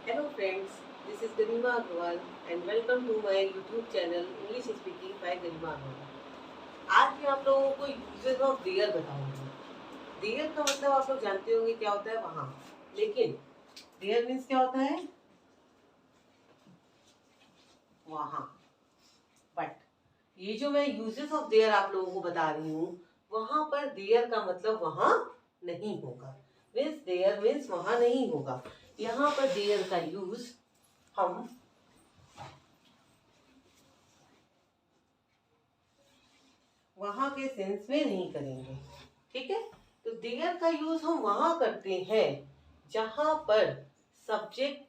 Hello friends, this is Garima Agrawal and welcome to my YouTube channel English Speaking by Garima Agrawal. आज मैं आप लोगों को uses of their बताऊंगी। There का मतलब आप लोग जानते होंगे क्या होता है वहाँ, लेकिन देयर मीन्स क्या होता है वहाँ। बट ये जो मैं यूजेस ऑफ देयर आप लोगों को बता रही हूँ, वहाँ पर देयर का मतलब वहाँ नहीं होगा। मीन्स देयर मीन्स वहाँ नहीं होगा। यहाँ पर देयर का यूज हम वहां के सेंस में नहीं करेंगे, ठीक है। तो देयर का यूज हम वहां करते हैं जहां पर सब्जेक्ट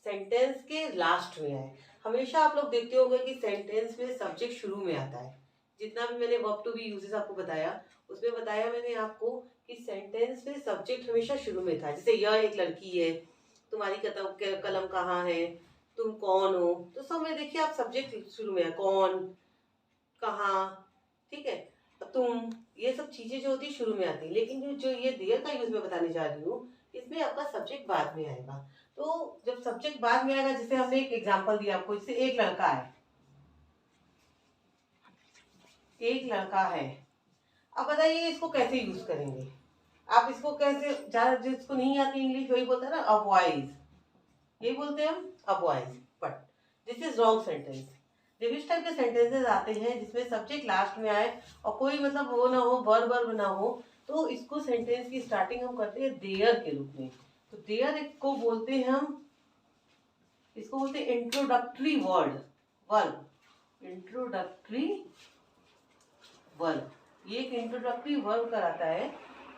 सेंटेंस के लास्ट में आए। हमेशा आप लोग देखते होंगे कि सेंटेंस में सब्जेक्ट शुरू में आता है। जितना भी मैंने वर्ब टू बी यूजेस आपको बताया, उसमें बताया मैंने आपको कि सेंटेंस में सब्जेक्ट हमेशा शुरू में था। जैसे यह एक लड़की है, तुम्हारी कलम कहाँ है, तुम कौन हो, तो सब में देखिए आप सब्जेक्ट शुरू में है, कौन, कहाँ, ठीक है, तुम, ये सब चीजें जो होती है शुरू में आती है। लेकिन जो ये देयर का यूज मैं बताने जा रही हूँ, इसमें आपका सब्जेक्ट बाद में आएगा। तो जब सब्जेक्ट बाद में आएगा, जैसे हमने एक एग्जांपल दिया आपको, जैसे एक लड़का है, एक लड़का है। अब बताइए इसको कैसे यूज करेंगे। आप इसको कैसे, ज्यादा जिसको नहीं आती इंग्लिश वही बोलते हैं ना, अ बॉयज, यही बोलते हैं हम, a boys. But this is wrong sentence. जब इस टाइप के सेंटेंसेस आते हैं जिसमें सब्जेक्ट लास्ट में आए और कोई मतलब वो ना हो, वर्ब ना हो, तो इसको सेंटेंस की स्टार्टिंग हम करते हैं देयर के रूप में। तो देयर को बोलते हैं हम, इसको बोलते हैं introductory word, verb, introductory verb. ये एक इंट्रोडक्टरी वर्ब कराता है,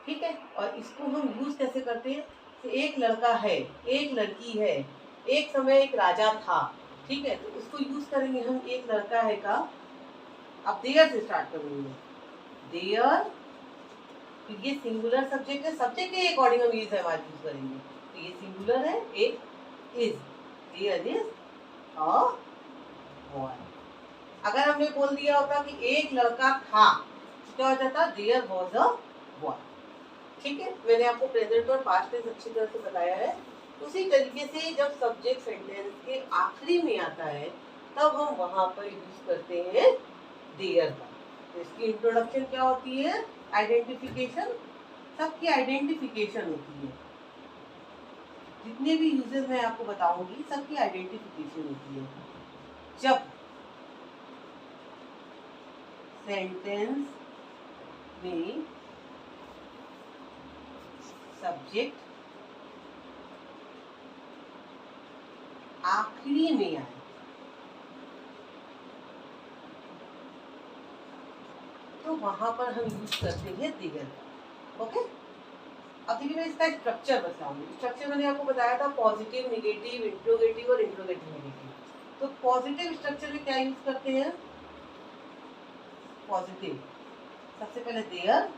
ठीक है। और इसको हम यूज कैसे करते हैं, तो एक लड़का है, एक लड़की है, एक समय एक राजा था, ठीक है। तो इसको यूज करेंगे हम एक लड़का है का। अब देयर से स्टार्ट करेंगे, देयर, फिर ये सिंगुलर सब्जेक्ट है, सब्जेक्ट के अकॉर्डिंग हम ये समाज यूज करेंगे। तो ये सिंगुलर है, एक is, there is a boy. अगर हमने बोल दिया होता कि एक लड़का था, तो क्या हो जाता, देयर वाज अ बॉय, ठीक है। मैंने आपको प्रेजेंट और पास्ट टेंस अच्छी तरह से बताया है। उसी तरीके से जब सब्जेक्ट सेंटेंस के आखिरी में आता है, तब हम वहां पर यूज करते हैं देयर का। तो इसकी इंट्रोडक्शन क्या होती है, आइडेंटिफिकेशन, सबकी आइडेंटिफिकेशन होती है। जितने भी यूजेस मैं आपको बताऊंगी, सबकी आइडेंटिफिकेशन होती है। जब सेंटेंस में सब्जेक्ट आखिरी में आए, तो वहां पर हम यूज करते हैं देयर का, ओके। अब देखिए मैं इसका स्ट्रक्चर बताऊंगी। स्ट्रक्चर मैंने आपको बताया था, पॉजिटिव, निगेटिव, इंट्रोगेटिव और इंट्रोगेटिव नेगेटिव। तो पॉजिटिव स्ट्रक्चर में क्या यूज करते हैं, पॉजिटिव, सबसे पहले there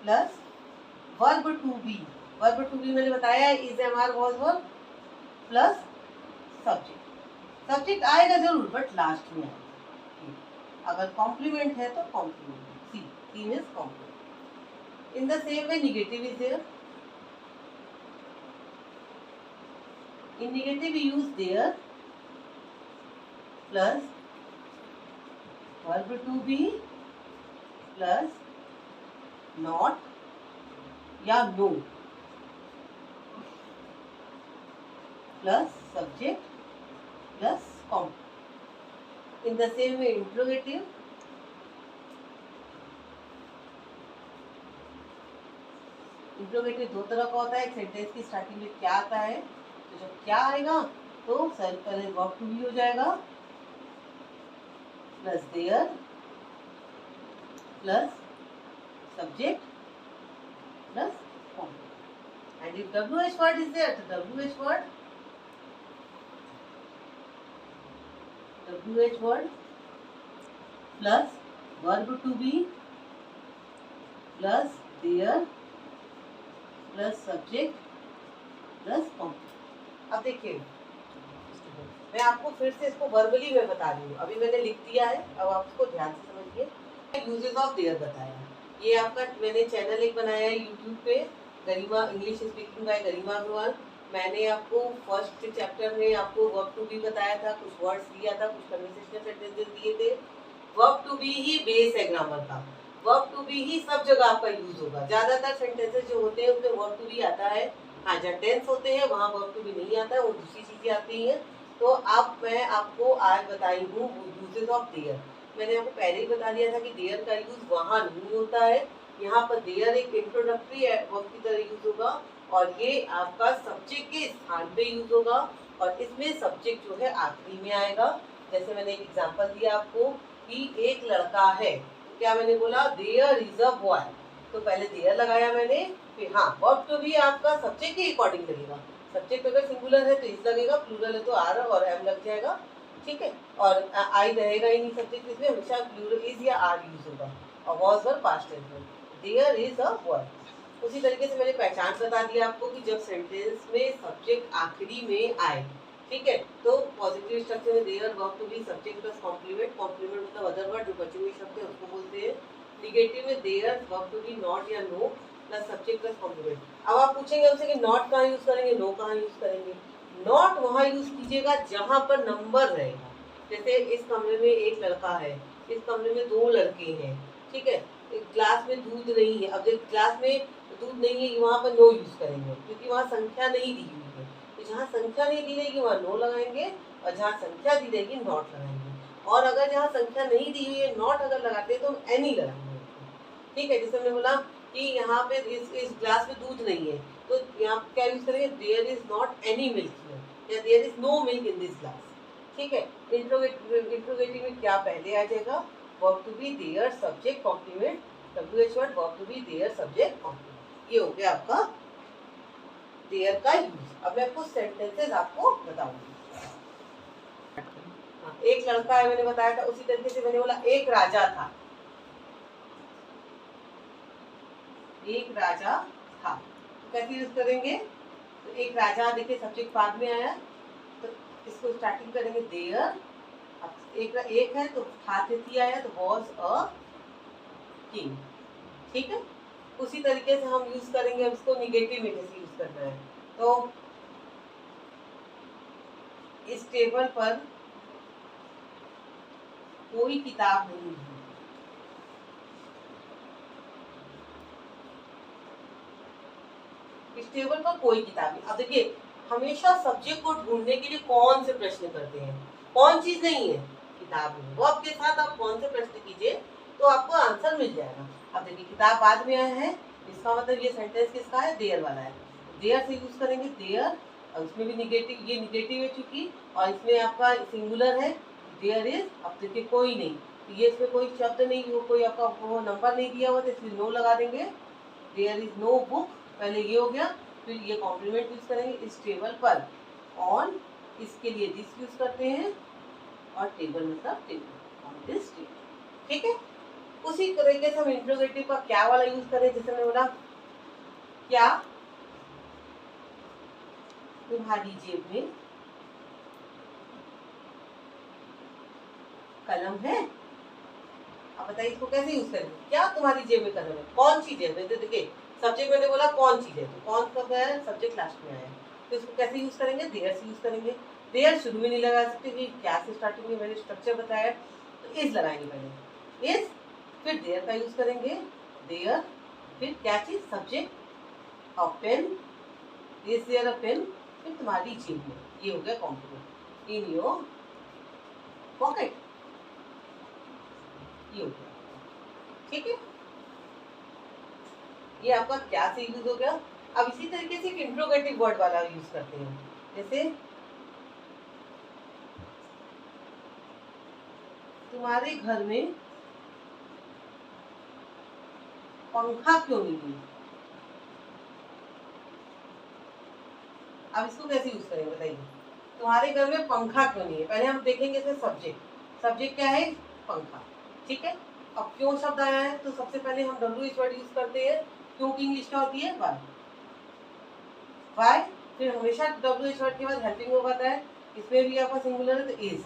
plus verb to be. Verb to be मैंने बताया है, is, am, are, was, verb plus subject. Subject आएगा जरूर बट लास्ट में आएगा। अगर कॉम्प्लीमेंट है तो complement, C, C means complement. In the same way negative is there. In negative we use there plus verb to be plus not या no plus subject plus complement. In the same way interrogative, interrogative दो तरह का होता है। एक sentence की starting में क्या आता है, तो जब क्या आएगा तो सर पहले वर्ब टू बी हो जाएगा plus there plus subject plus complement. And if WH word is there, तो WH word plus verb to be plus there plus subject plus complement. अब देखिए मैं आपको फिर से इसको वर्बली में बता रही हूँ, अभी मैंने लिख दिया है, अब आप इसको ध्यान से समझिए। यूजेस ऑफ देयर बताया, ये आपका मैंने चैनल एक बनाया है यूट्यूब पे, गरिमा English speaking by Garima Agarwal. मैंने आपको फर्स्ट चैप्टर में आपको वर्ब टू बी बताया था, कुछ वर्ड्स दिया था, कुछ कन्वर्सेशनल सेंटेंसेस दिए थे। वर्ब टू बी ही बेस है ग्रामर का, वर्ब टू बी ही सब जगह आपका यूज होगा। ज्यादातर सेंटेंसेस जो होते हैं उसमें वर्ब टू बी आता है। हाँ, जहाँ टेंस होते हैं वहाँ वर्ब टू बी नहीं आता है, वो दूसरी चीजें आती हैं। तो अब मैं आपको आज बताई हूँ यूजेस ऑफ देयर। मैंने आपको पहले ही बता दिया था कि देयर का यूज वहाँ नहीं होता है, यहाँ पर देयर एक इंट्रोडक्टरी वर्ब की तरह यूज होगा और ये आपका सब्जेक्ट के स्थान पे यूज होगा और इसमें सब्जेक्ट जो है आखिरी में आएगा। जैसे मैंने एक एग्जांपल दिया आपको कि एक लड़का है, तो क्या मैंने बोला, देयर इज अ बॉय, तो पहले देयर लगाया मैंने, फिर हाँ वर्ब टू भी आपका सब्जेक्ट के अकॉर्डिंग लगेगा। सब्जेक्ट अगर सिंगुलर है तो इज लगेगा, प्लूरल है तो आर और एम लग जाएगा, ठीक है। और आई रहेगा ही नहीं सब्जेक्ट, इसमें हमेशा प्लूरल इज या आर यूज होगा और वाज वर पास्ट टेंस में, देयर इज अ बॉय। उसी तरीके से मैंने पहचान बता दिया आपको कि जब सेंटेंस में सब्जेक्ट आखिरी में आए, ठीक है, तो पॉजिटिव स्ट्रक्चर में there verb to be subject plus complement, complement मतलब अदर वर्ड जो बचे हुए शब्द है उसको बोलते हैं। निगेटिव में there verb to be not या no plus subject plus complement. अब आप पूछेंगे हमसे कि नॉट कहाँ यूज करेंगे, नो कहाँ यूज करेंगे। नॉट वहाँ यूज कीजिएगा जहां पर नंबर रहेगा। जैसे इस कमरे में एक लड़का है, इस कमरे में दो लड़के हैं, ठीक है, ग्लास में दूध नहीं है। अब देख ग्लास में दूध नहीं है, वहाँ पर नो यूज करेंगे क्योंकि वहाँ संख्या नहीं दी हुई है। तो जहाँ संख्या नहीं दी रहेगी वहाँ नो लगाएंगे और जहाँ संख्या दी रहेगी नॉट लगाएंगे। और अगर जहाँ संख्या नहीं दी हुई है नॉट अगर लगाते हैं तो हम एनी लगाएंगे, ठीक है। जैसे हमने बोला कि यहाँ पे इस ग्लास में दूध नहीं है, तो यहाँ क्या यूज करेंगे, there is not any milk here या there is no milk in this glass, ठीक है। इंट्रोगेटिव में क्या पहले आ जाएगा, verb to be there subject complement, WH word verb to be there subject complement. ये हो गया आपका देयर का यूज। अब मैं कुछ सेंटेंसेस आपको बताऊंगी। हाँ, एक लड़का है मैंने बताया था, उसी तरीके से मैंने बोला एक राजा था, एक राजा था, तो कैसे यूज करेंगे, तो एक राजा, देखिए सब्जेक्ट बाद में आया तो इसको स्टार्टिंग करेंगे देयर। अब एक है तो था तिथि आया तो वॉज अ किंग, ठीक है। उसी तरीके से हम यूज करेंगे, अब इसको निगेटिव में कैसे यूज करना है, तो इस टेबल पर कोई किताब नहीं है, इस टेबल पर कोई किताब नहीं। अब देखिए हमेशा सब्जेक्ट को ढूंढने के लिए कौन से प्रश्न करते हैं, कौन चीज नहीं है, किताब नहीं। वो आपके साथ आप कौन से प्रश्न कीजिए तो आपको आंसर मिल जाएगा। अब देखिए किताब बाद में आया है, इसका मतलब ये सेंटेंस किसका है, देयर वाला है, देयर से यूज करेंगे देयर। और उसमें भी निगेटिव, ये निगेटिव है चूंकि, और इसमें आपका सिंगुलर है देयर इज। अब देखिए कोई नहीं, तो ये इसमें कोई शब्द नहीं, वो कोई आपका वो नंबर नहीं दिया हुआ तो इसलिए नो लगा देंगे, देयर इज नो बुक, पहले ये हो गया। फिर ये कॉम्प्लीमेंट यूज करेंगे इस टेबल पर, ऑन, इसके लिए दिस यूज करते हैं और टेबल मतलब टेबल, ऑन दिस टेबल, ठीक है। उसी तरीके से हम इंट्रोगेटिव का क्या वाला यूज करें, जैसे मैंने बोला क्या तुम्हारी जेब में कलम है। अब बताइए इसको कैसे यूज करेंगे, क्या तुम्हारी जेब में कलम है, कौन सी जेब है, तो देखिए सब्जेक्ट मैंने बोला कौन चीज है, तो कौन कब है, सब्जेक्ट लास्ट में आया, तो इसको कैसे यूज करेंगे, देयर से यूज करेंगे। देयर शुरू में नहीं लगा सकते कि क्या से स्टार्टिंग में मैंने स्ट्रक्चर बताया, तो इज लगाएंगे पहले इज, फिर देयर का यूज करेंगे देयर, फिर क्या चीज, सब्जेक्ट और pen, is there a pen, फिर तुम्हारी जेब में, ये हो गया कॉम्प्लीमेंट, इन योर पॉकेट, ये हो गया, ठीक है। ये आपका क्या से यूज हो गया। अब इसी तरीके से इंट्रोगेटिव वर्ड वाला यूज करते हैं, जैसे तुम्हारे घर में पंखा क्यों नहीं है। अब इसको कैसे यूज करेंगे बताइए, तुम्हारे घर में पंखा क्यों नहीं है, पहले हम देखेंगे इसमें सब्जेक्ट, सब्जेक्ट क्या है, पंखा, ठीक है। अब क्यों शब्द आया है, तो सबसे पहले हम WH वर्ड यूज करते हैं, क्योंकि इंग्लिश क्या होती है, वाई, वाई, फिर हमेशा WH वर्ड के बाद हेल्पिंग वर्ब आता है, इसमें भी आपका सिंगुलर है तो इज,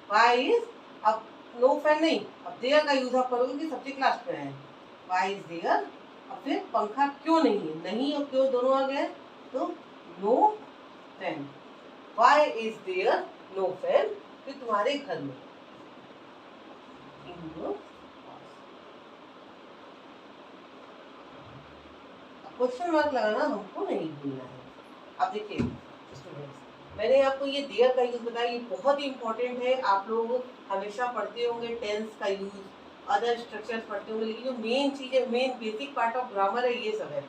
वाई इज। अब नो फैन नहीं, अब देयर का यूज आप करोगे कि सब्जेक्ट लास्ट में है, वाई इज देयर। अब फिर पंखा क्यों नहीं है, नहीं और क्यों दोनों आ गए, तो no fan. Why is there no fan? कि तुम्हारे घर में क्वेश्चन मार्क लगाना हमको नहीं भूलना है। अब देखिए स्टूडेंट्स, मैंने आपको ये देयर का यूज बताया, ये बहुत ही इंपॉर्टेंट है। आप लोग हमेशा पढ़ते होंगे टेंस का यूज, अदर स्ट्रक्चर पढ़ते होंगे, लेकिन जो मेन चीज है, main basic part of grammar है, ये सब है।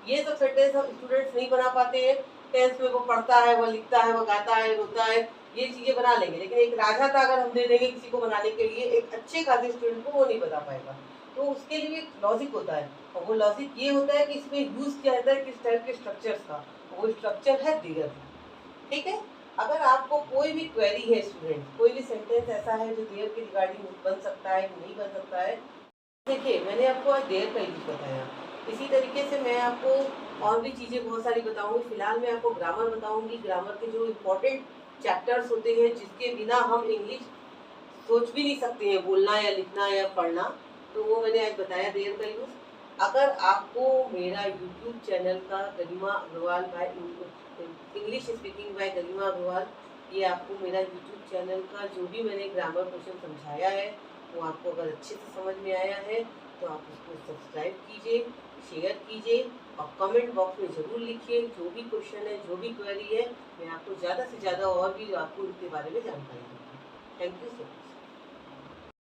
ये सब सेंटेंस हम स्टूडेंट्स नहीं बना पाते हैं। टेंस में वो पढ़ता है, वो लिखता है, वो गाता है, रोता है, ये चीजें बना लेंगे, लेकिन एक राजा था अगर हम दे देंगे किसी को बनाने के लिए, एक अच्छे खासे स्टूडेंट को वो नहीं बता पाएगा। तो उसके लिए एक लॉजिक होता है, और वो लॉजिक ये होता है कि इसमें यूज किया जाता है किस टाइप के स्ट्रक्चर्स का, वो स्ट्रक्चर है देयर। ठीक है। अगर आपको कोई भी क्वेरी है स्टूडेंट, कोई भी सेंटेंस ऐसा है जो देयर के रिगार्डिंग बन सकता है कि नहीं बन सकता है, देखिए मैंने आपको आज देयर का यूज बताया। इसी तरीके से मैं आपको और भी चीज़ें बहुत सारी बताऊंगी। फिलहाल मैं आपको ग्रामर बताऊंगी, ग्रामर के जो इम्पोर्टेंट चैप्टर्स होते हैं जिसके बिना हम इंग्लिश सोच भी नहीं सकते हैं बोलना या लिखना या पढ़ना, तो वो मैंने आज बताया देयर का यूज़। अगर आपको मेरा यूट्यूब चैनल का Garima Agrawal by English speaking by Garima Agrawal, ये आपको मेरा यूट्यूब चैनल का जो भी मैंने ग्रामर क्वेश्चन समझाया है वो आपको अगर अच्छे से समझ में आया है तो आप उसको सब्सक्राइब कीजिए, शेयर कीजिए और कमेंट बॉक्स में ज़रूर लिखिए जो भी क्वेश्चन है, जो भी क्वेरी है, मैं आपको ज़्यादा से ज़्यादा और भी आपको इसके बारे में जानकारी दूँगी। Thank you so much.